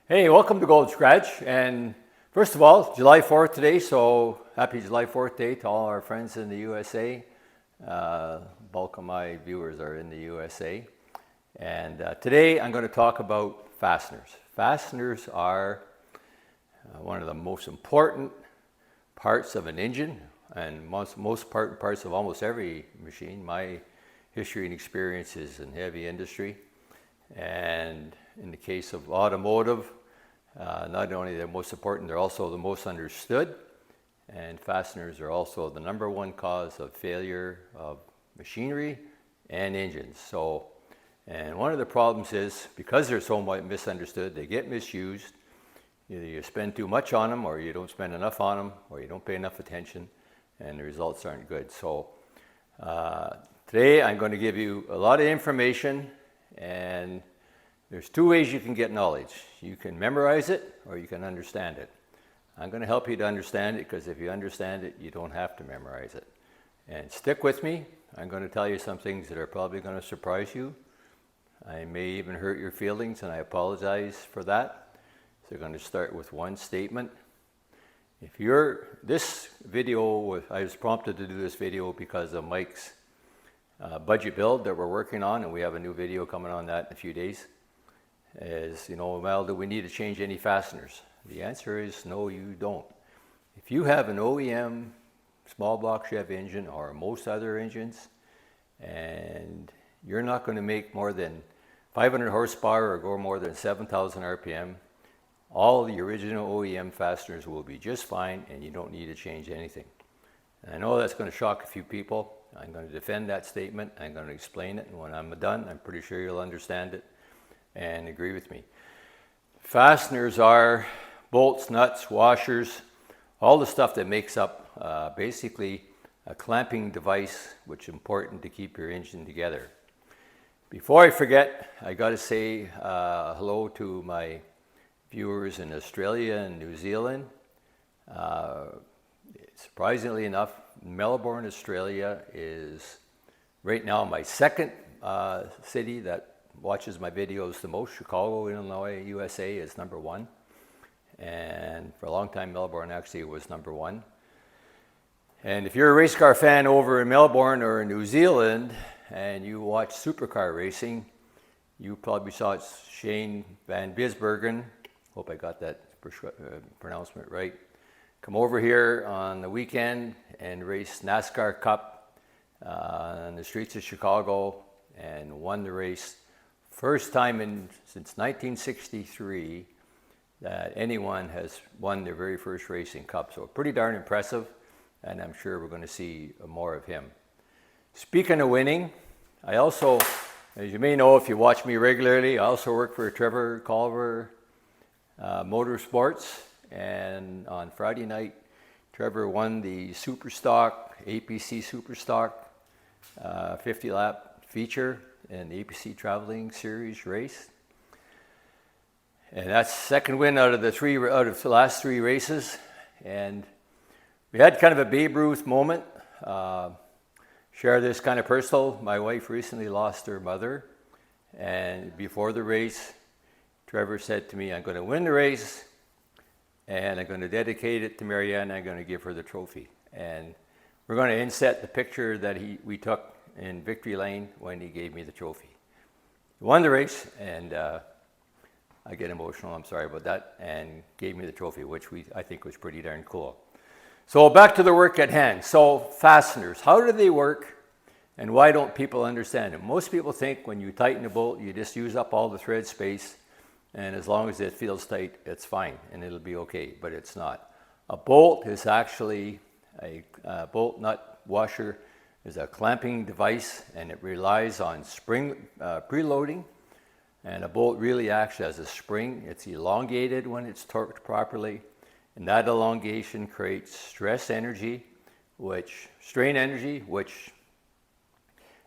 Hey, welcome to Gold Scratch. And first of all, July 4th today, so happy July 4th day to all our friends in the USA. Bulk of my viewers are in the USA. And today I'm going to talk about fasteners. Fasteners are one of the most important parts of an engine and most parts of almost every machine. My history and experience is in heavy industry. And in the case of automotive, not only the most important, they're also the most understood. And fasteners are also the #1 cause of failure of machinery and engines. And one of the problems is because they're so misunderstood, they get misused. Either you spend too much on them, or you don't spend enough on them, or you don't pay enough attention, and the results aren't good. So today I'm going to give you a lot of information, and there's two ways you can get knowledge. You can memorize it or you can understand it. I'm going to help you to understand it, because if you understand it, you don't have to memorize it. And stick with me. I'm going to tell you some things that are probably going to surprise you. I may even hurt your feelings, and I apologize for that. So I'm going to start with one statement. This video, I was prompted to do this video because of Mike's budget build that we're working on, and we have a new video coming on that in a few days. Well, do we need to change any fasteners? The answer is no, you don't. If you have an OEM small block Chev engine or most other engines, and you're not going to make more than 500 horsepower or go more than 7,000 RPM, all the original OEM fasteners will be just fine, and you don't need to change anything. And I know that's going to shock a few people. I'm going to defend that statement. I'm going to explain it, and when I'm done, I'm pretty sure you'll understand it and agree with me. Fasteners are bolts, nuts, washers, all the stuff that makes up basically a clamping device, which is important to keep your engine together. Before I forget, I got to say hello to my viewers in Australia and New Zealand. Surprisingly enough, Melbourne, Australia is right now my second city that watches my videos the most. Chicago, Illinois, USA is #1. And for a long time, Melbourne actually was #1. And if you're a race car fan over in Melbourne or in New Zealand and you watch supercar racing, you probably saw Shane Van Gisbergen, hope I got that pronouncement right, come over here on the weekend and race NASCAR Cup on the streets of Chicago and won the race. First time since 1963 that anyone has won their very first racing cup. So pretty darn impressive, and I'm sure we're going to see more of him. Speaking of winning, I also, as you may know if you watch me regularly, I also work for Trevor Culver Motorsports, and on Friday night, Trevor won the Superstock, APC Superstock 50-lap feature in the APC Traveling Series race. And that's second win out of the last 3 races. And we had kind of a Babe Ruth moment. Share this kind of personal. My wife recently lost her mother. And before the race, Trevor said to me, I'm going to win the race, and I'm going to dedicate it to Marianne. I'm going to give her the trophy. And we're going to inset the picture that we took in Victory Lane when he gave me the trophy. He won the race, and I get emotional, I'm sorry about that, and gave me the trophy, which I think was pretty darn cool. So back to the work at hand. So fasteners, how do they work, and why don't people understand them? Most people think when you tighten a bolt, you just use up all the thread space, and as long as it feels tight, it's fine, and it'll be okay, but it's not. A bolt is actually a bolt nut washer is a clamping device, and it relies on spring preloading, and a bolt really acts as a spring. It's elongated when it's torqued properly, and that elongation creates strain energy, which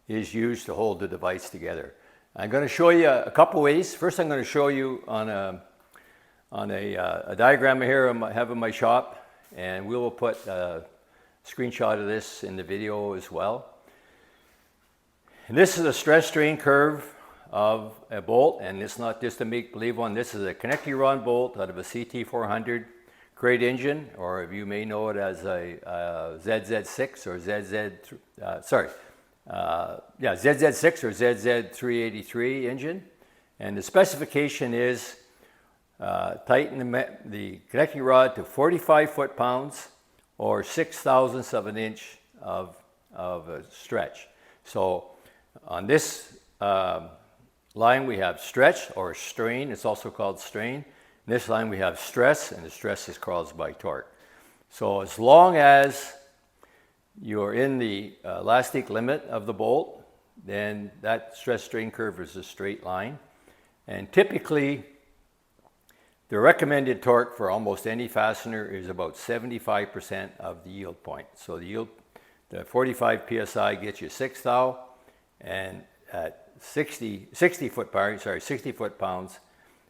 is used to hold the device together. I'm going to show you a couple ways. First, I'm going to show you on a diagram here I have in my shop, and we will put screenshot of this in the video as well. And this is a stress strain curve of a bolt, and it's not just a make-believe one. This is a connecting rod bolt out of a CT400 crate engine, or you may know it as a ZZ6 or ZZ6 or ZZ383 engine. And the specification is tighten the connecting rod to 45 foot-pounds or 6/1000ths of an inch of a stretch. So on this line we have stretch or strain. It's also called strain. In this line we have stress, and the stress is caused by torque. So as long as you're in the elastic limit of the bolt, then that stress strain curve is a straight line. And typically the recommended torque for almost any fastener is about 75% of the yield point. So the 45 psi gets you 6 thou, and at 60 foot-pounds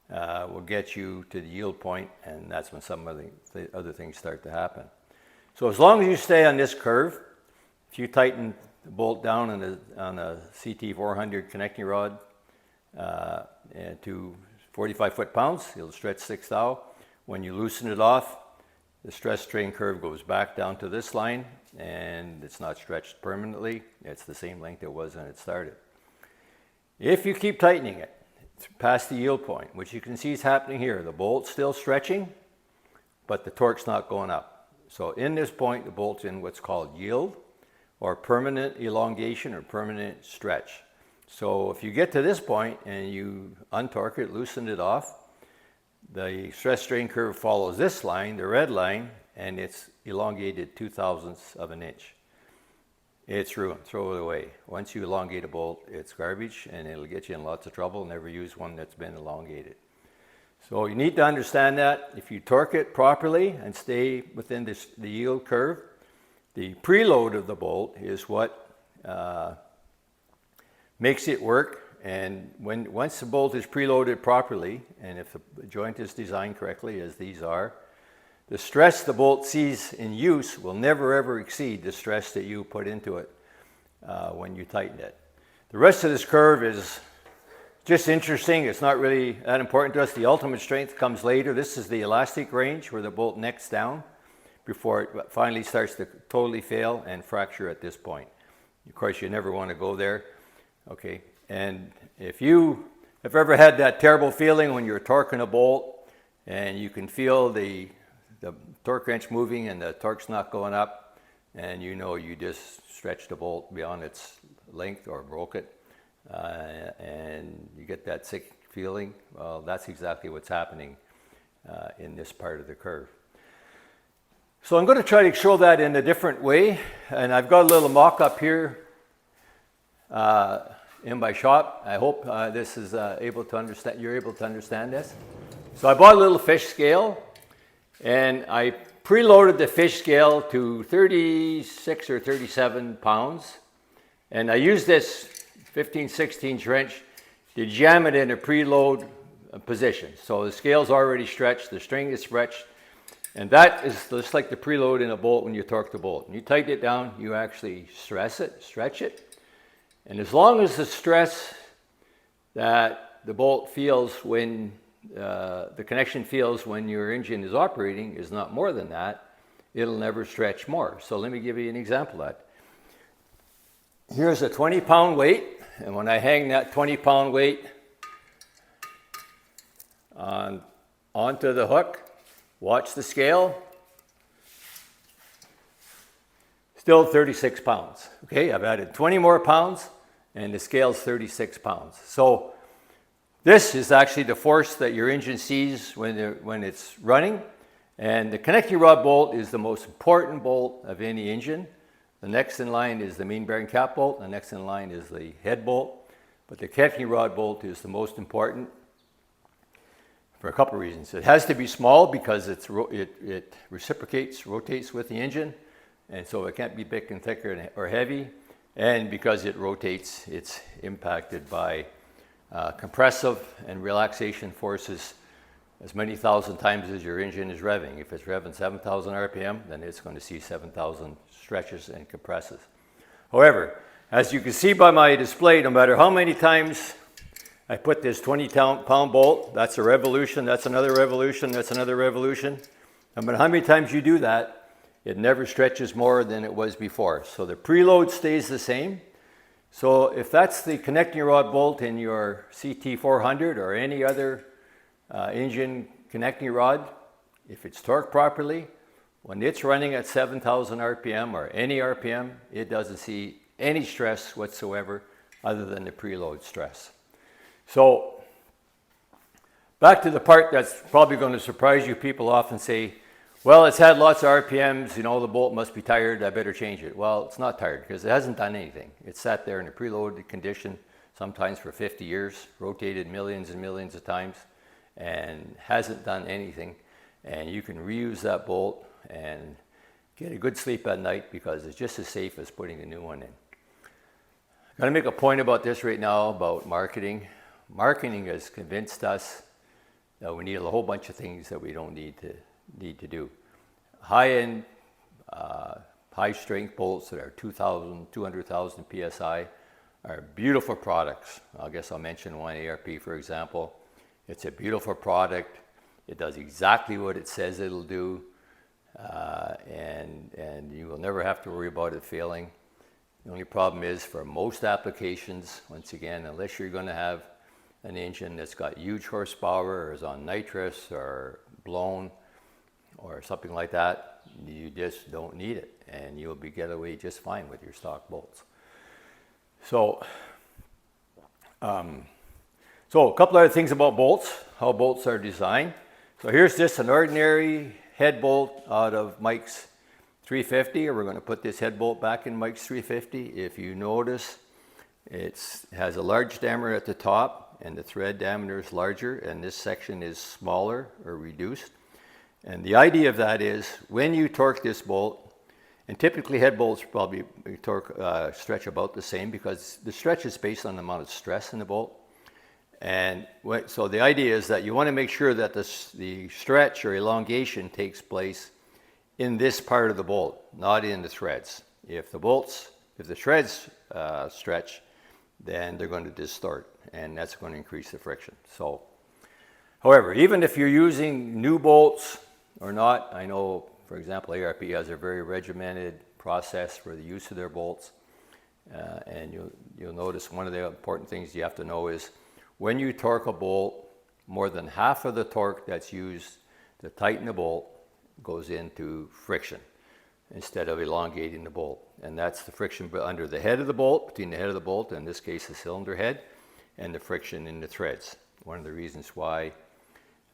will get you to the yield point, and that's when some of the other things start to happen. So as long as you stay on this curve, if you tighten the bolt down on a CT400 connecting rod to 45 foot-pounds, it'll stretch 6 thou. When you loosen it off, the stress strain curve goes back down to this line, and it's not stretched permanently. It's the same length it was when it started. If you keep tightening it past the yield point, which you can see is happening here, the bolt's still stretching, but the torque's not going up. So in this point, the bolt's in what's called yield, or permanent elongation or permanent stretch. So if you get to this point and you untorque it, loosen it off, the stress strain curve follows this line, the red line, and it's elongated 2/1000ths of an inch. It's ruined. Throw it away. Once you elongate a bolt, it's garbage, and it'll get you in lots of trouble. Never use one that's been elongated. So you need to understand that if you torque it properly and stay within the yield curve, the preload of the bolt is what makes it work. And once the bolt is preloaded properly, and if the joint is designed correctly, as these are, the stress the bolt sees in use will never ever exceed the stress that you put into it when you tighten it. The rest of this curve is just interesting. It's not really that important to us. The ultimate strength comes later. This is the elastic range where the bolt necks down before it finally starts to totally fail and fracture at this point. Of course, you never want to go there. Okay, and if you have ever had that terrible feeling when you're torquing a bolt and you can feel the torque wrench moving and the torque's not going up, and you know you just stretched the bolt beyond its length or broke it, and you get that sick feeling, well, that's exactly what's happening in this part of the curve. So I'm going to try to show that in a different way, and I've got a little mock-up here in my shop. I hope this is able to understand. You're able to understand this. So I bought a little fish scale, and I preloaded the fish scale to 36 or 37 pounds, and I used this 15/16 wrench to jam it in a preload position. So the scale's already stretched, the string is stretched, and that is just like the preload in a bolt when you torque the bolt. When you tighten it down, you actually stretch it. And as long as the stress that the bolt feels when the connection feels when your engine is operating is not more than that, it'll never stretch more. So let me give you an example of that. Here's a 20-pound weight, and when I hang that 20-pound weight onto the hook, watch the scale. Still 36 pounds. Okay, I've added 20 more pounds, and the scale's 36 pounds. So this is actually the force that your engine sees when it's running, and the connecting rod bolt is the most important bolt of any engine. The next in line is the main bearing cap bolt, the next in line is the head bolt, but the connecting rod bolt is the most important for a couple of reasons. It has to be small because it rotates with the engine, and so it can't be big and thicker or heavy, and because it rotates, it's impacted by compressive and relaxation forces as many thousand times as your engine is revving. If it's revving 7,000 RPM, then it's going to see 7,000 stretches and compresses. However, as you can see by my display, no matter how many times I put this 20-pound bolt, that's a revolution, that's another revolution, that's another revolution. No matter how many times you do that, it never stretches more than it was before. So the preload stays the same. So if that's the connecting rod bolt in your CT400 or any other engine connecting rod, if it's torqued properly, when it's running at 7,000 RPM or any RPM, it doesn't see any stress whatsoever other than the preload stress. So back to the part that's probably going to surprise you. People often say, well, it's had lots of RPMs, you know, the bolt must be tired, I better change it. Well, it's not tired because it hasn't done anything. It's sat there in a preloaded condition, sometimes for 50 years, rotated millions and millions of times, and hasn't done anything. And you can reuse that bolt and get a good sleep at night because it's just as safe as putting a new one in. I'm going to make a point about this right now about marketing. Marketing has convinced us that we need a whole bunch of things that we don't need to do. High-end, high-strength bolts that are 200,000 PSI are beautiful products. I guess I'll mention one, ARP, for example. It's a beautiful product. It does exactly what it says it'll do, and you will never have to worry about it failing. The only problem is for most applications, once again, unless you're going to have an engine that's got huge horsepower or is on nitrous or blown or something like that, you just don't need it, and you'll get away just fine with your stock bolts. So, a couple other things about bolts, how bolts are designed. So here's just an ordinary head bolt out of Mike's 350, we're going to put this head bolt back in Mike's 350. If you notice, it has a large diameter at the top and the thread diameter is larger, and this section is smaller or reduced. And the idea of that is when you torque this bolt, and typically head bolts probably stretch about the same because the stretch is based on the amount of stress in the bolt. And so the idea is that you want to make sure that the stretch or elongation takes place in this part of the bolt, not in the threads. If the threads stretch, then they're going to distort, and that's going to increase the friction. So, however, even if you're using new bolts or not, I know, for example, ARP has a very regimented process for the use of their bolts, and you'll notice one of the important things you have to know is when you torque a bolt, more than half of the torque that's used to tighten the bolt goes into friction instead of elongating the bolt. And that's the friction under the head of the bolt, between the head of the bolt, in this case the cylinder head, and the friction in the threads. One of the reasons why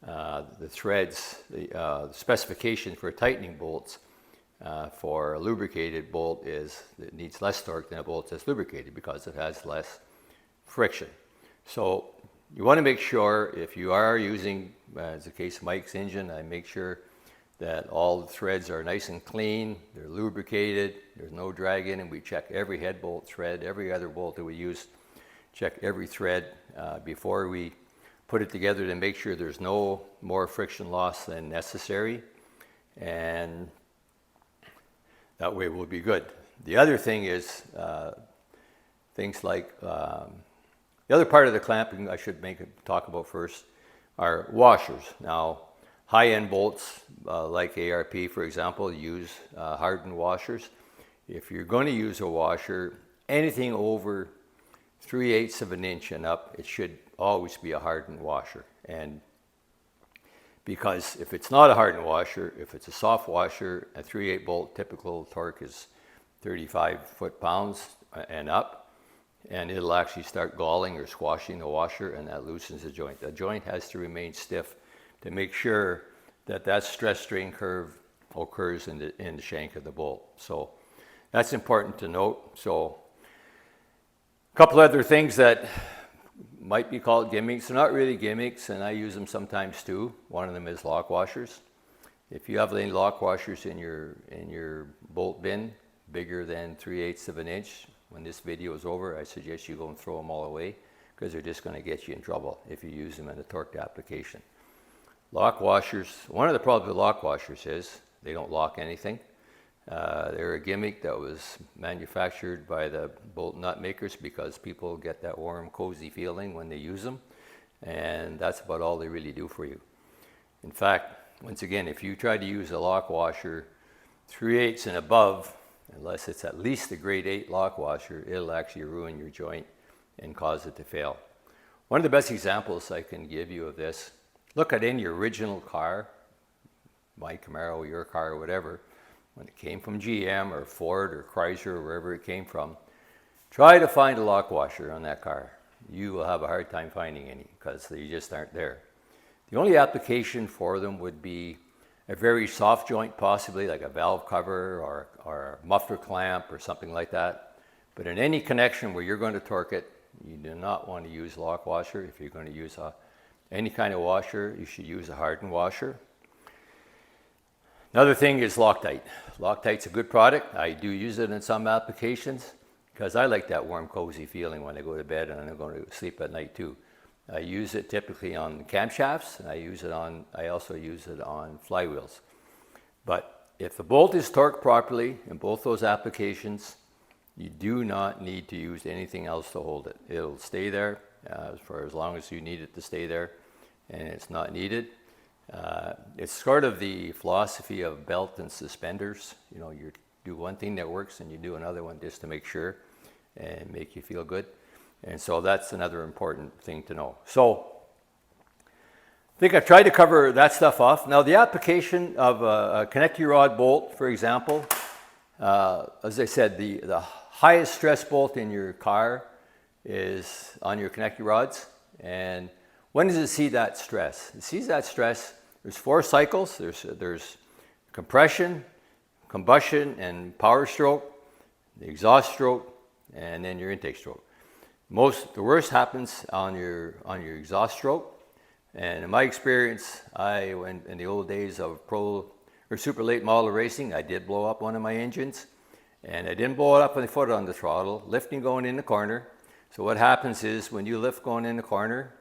the threads, the specification for tightening bolts for a lubricated bolt is it needs less torque than a bolt that's lubricated because it has less friction. So you want to make sure if you are using, as the case of Mike's engine, I make sure that all the threads are nice and clean, they're lubricated, there's no drag in, and we check every head bolt thread, every other bolt that we use, check every thread before we put it together to make sure there's no more friction loss than necessary, and that way we'll be good. The other thing is things like, the other part of the clamping I should talk about first are washers. Now, high-end bolts like ARP, for example, use hardened washers. If you're going to use a washer, anything over 3/8 of an inch and up, it should always be a hardened washer. And because if it's not a hardened washer, if it's a soft washer, a 3/8 bolt typical torque is 35 foot-pounds and up, and it'll actually start galling or squashing the washer, and that loosens the joint. The joint has to remain stiff to make sure that that stress strain curve occurs in the shank of the bolt. So that's important to note. So a couple other things that might be called gimmicks. They're not really gimmicks, and I use them sometimes too. One of them is lock washers. If you have any lock washers in your bolt bin bigger than 3/8 of an inch, when this video is over, I suggest you go and throw them all away because they're just going to get you in trouble if you use them in a torqued application. Lock washers, one of the problems with lock washers is they don't lock anything. They're a gimmick that was manufactured by the bolt nut makers because people get that warm, cozy feeling when they use them, and that's about all they really do for you. In fact, once again, if you try to use a lock washer 3/8 and above, unless it's at least a grade 8 lock washer, it'll actually ruin your joint and cause it to fail. One of the best examples I can give you of this, look at any original car, my Camaro, your car, or whatever, when it came from GM or Ford or Chrysler or wherever it came from, try to find a lock washer on that car. You will have a hard time finding any because they just aren't there. The only application for them would be a very soft joint, possibly like a valve cover or a muffler clamp or something like that. But in any connection where you're going to torque it, you do not want to use a lock washer. If you're going to use any kind of washer, you should use a hardened washer. Another thing is Loctite. Loctite's a good product. I do use it in some applications because I like that warm, cozy feeling when I go to bed and I'm going to sleep at night too. I use it typically on camshafts, and I also use it on flywheels. But if the bolt is torqued properly in both those applications, you do not need to use anything else to hold it. It'll stay there for as long as you need it to stay there, and it's not needed. It's sort of the philosophy of belt and suspenders. You know, you do one thing that works and you do another one just to make sure and make you feel good. And so that's another important thing to know. So I think I've tried to cover that stuff off. Now the application of a connecting rod bolt, for example, as I said, the highest stress bolt in your car is on your connecting rods. And when does it see that stress? It sees that stress, there's 4 cycles. There's compression, combustion, and power stroke, the exhaust stroke, and then your intake stroke. The worst happens on your exhaust stroke, and in my experience, when in the old days of pro or super late model racing, I did blow up one of my engines, and I didn't blow it up with the foot on the throttle, lifting going in the corner. So what happens is when you lift going in the corner,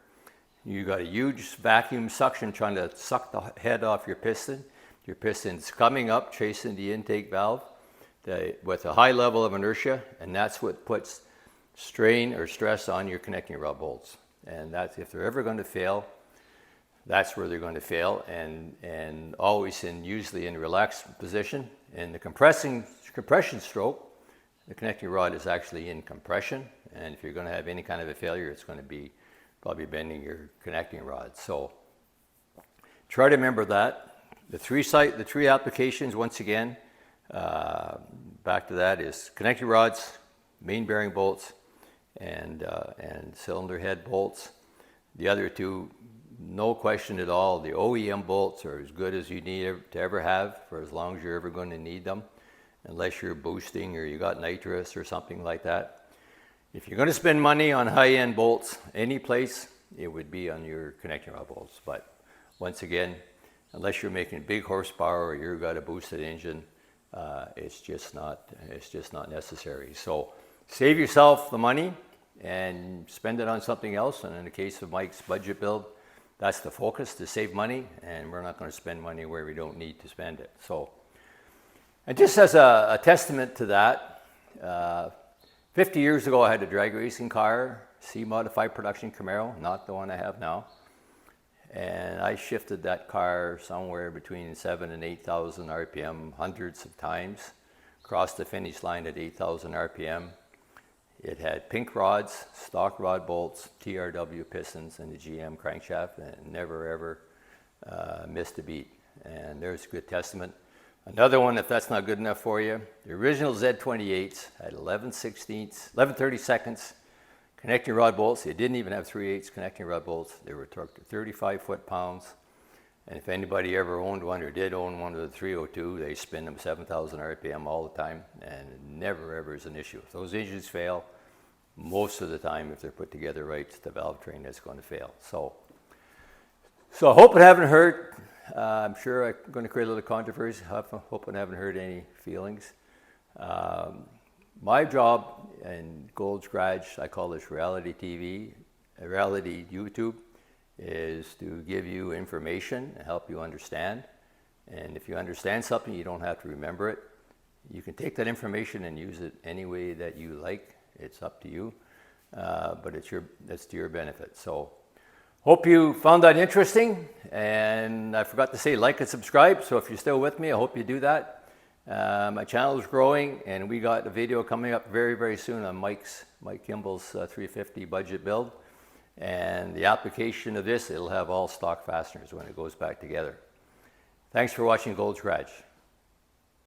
you got a huge vacuum suction trying to suck the head off your piston. Your piston's coming up, chasing the intake valve with a high level of inertia, and that's what puts strain or stress on your connecting rod bolts. And that's, if they're ever going to fail, that's where they're going to fail, and always usually in relaxed position. In the compression stroke, the connecting rod is actually in compression, and if you're going to have any kind of a failure, it's going to be probably bending your connecting rod. So try to remember that. The three applications, once again, back to that, is connecting rods, main bearing bolts, and cylinder head bolts. The other two, no question at all, the OEM bolts are as good as you need to ever have for as long as you're ever going to need them, unless you're boosting or you got nitrous or something like that. If you're going to spend money on high-end bolts any place, it would be on your connecting rod bolts. But once again, unless you're making big horsepower or you've got a boosted engine, it's just not necessary. So save yourself the money and spend it on something else. And in the case of Mike's budget build, that's the focus, to save money, and we're not going to spend money where we don't need to spend it. So, and just as a testament to that, 50 years ago I had a drag racing car, C-modified production Camaro, not the one I have now. And I shifted that car somewhere between 7,000 and 8,000 RPM hundreds of times, crossed the finish line at 8,000 RPM. It had pink rods, stock rod bolts, TRW pistons, and the GM crankshaft, and it never ever missed a beat. And there's a good testament. Another one, if that's not good enough for you, the original Z28s had 11/32 connecting rod bolts. They didn't even have 3/8 connecting rod bolts. They were torqued to 35 foot-pounds. And if anybody ever owned one or did own one with a 302, they spin them 7,000 RPM all the time, and it never ever is an issue. If those engines fail, most of the time, if they're put together right, it's the valve train that's going to fail. So I hope I haven't hurt. I'm sure I'm going to create a little controversy. I hope I haven't hurt any feelings. My job in Gold's Garage, I call this reality TV, reality YouTube, is to give you information and help you understand. And if you understand something, you don't have to remember it. You can take that information and use it any way that you like. It's up to you, but it's to your benefit. So hope you found that interesting. And I forgot to say like and subscribe. So if you're still with me, I hope you do that. My channel is growing, and we got a video coming up very, very soon on Mike Kimball's 350 budget build. And the application of this, it'll have all stock fasteners when it goes back together. Thanks for watching Gold's Garage.